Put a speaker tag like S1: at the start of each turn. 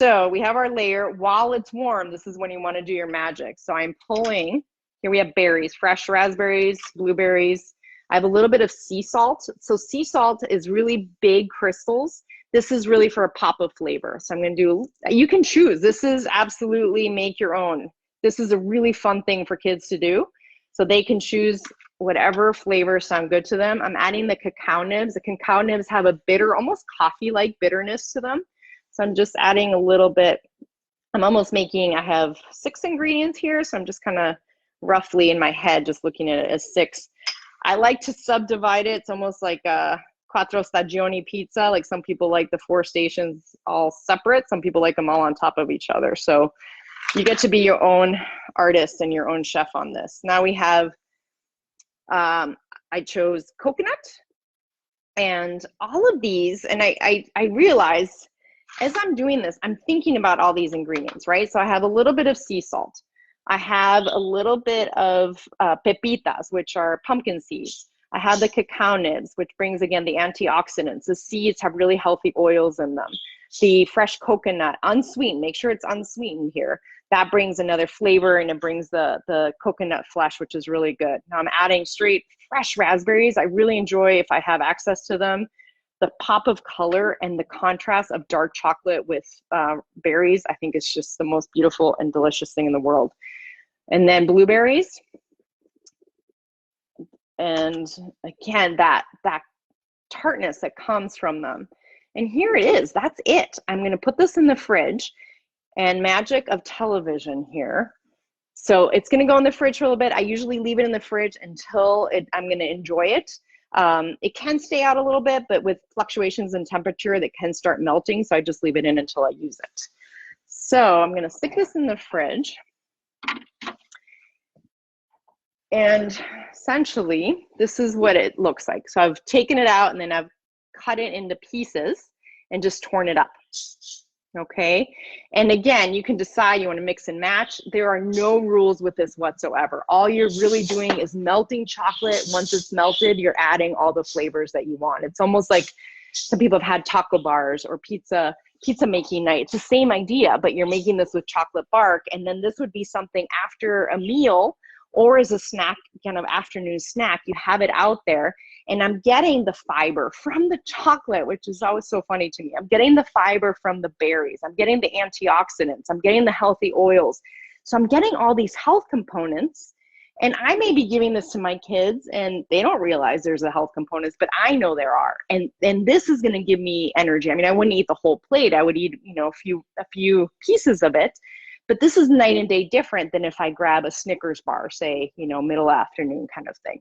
S1: So we have our layer. While it's warm, this is when you want to do your magic. So I'm pulling, here we have berries, fresh raspberries, blueberries. I have a little bit of sea salt. So sea salt is really big crystals. This is really for a pop of flavor. So I'm going to do, you can choose. This is absolutely make your own. This is a really fun thing for kids to do. So they can choose whatever flavors sound good to them. I'm adding the cacao nibs. The cacao nibs have a bitter, almost coffee-like bitterness to them. So I'm just adding a little bit. I'm almost making, I have 6 ingredients here. So I'm just kind of roughly in my head, just looking at it as 6. I like to subdivide it. It's almost like a quattro stagioni pizza. Like some people like the 4 stations all separate. Some people like them all on top of each other. So you get to be your own artist and your own chef on this. Now we have, I chose coconut and all of these. And I realized as I'm doing this, I'm thinking about all these ingredients, right? So I have a little bit of sea salt. I have a little bit of pepitas, which are pumpkin seeds. I have the cacao nibs, which brings, again, the antioxidants. The seeds have really healthy oils in them. The fresh coconut, unsweetened, make sure it's unsweetened here. That brings another flavor, and it brings the coconut flesh, which is really good. Now I'm adding straight fresh raspberries. I really enjoy, if I have access to them, the pop of color and the contrast of dark chocolate with berries. I think it's just the most beautiful and delicious thing in the world. And then blueberries. And again, that tartness that comes from them. And here it is, that's it. I'm gonna put this in the fridge, and magic of television here. So it's gonna go in the fridge for a little bit. I usually leave it in the fridge until I'm gonna enjoy it. It can stay out a little bit, but with fluctuations in temperature, that can start melting. So I just leave it in until I use it. So I'm gonna stick this in the fridge. And essentially, this is what it looks like. So I've taken it out and then I've cut it into pieces and just torn it up. Okay. And again, you can decide you want to mix and match. There are no rules with this whatsoever. All you're really doing is melting chocolate. Once it's melted, you're adding all the flavors that you want. It's almost like some people have had taco bars or pizza making night. It's the same idea, but you're making this with chocolate bark. And then this would be something after a meal or as a snack, kind of afternoon snack. You have it out there. And I'm getting the fiber from the chocolate, which is always so funny to me. I'm getting the fiber from the berries. I'm getting the antioxidants. I'm getting the healthy oils. So I'm getting all these health components. And I may be giving this to my kids and they don't realize there's a health components, but I know there are. And this is going to give me energy. I mean, I wouldn't eat the whole plate. I would eat, a few pieces of it. But this is night and day different than if I grab a Snickers bar, say, middle afternoon kind of thing.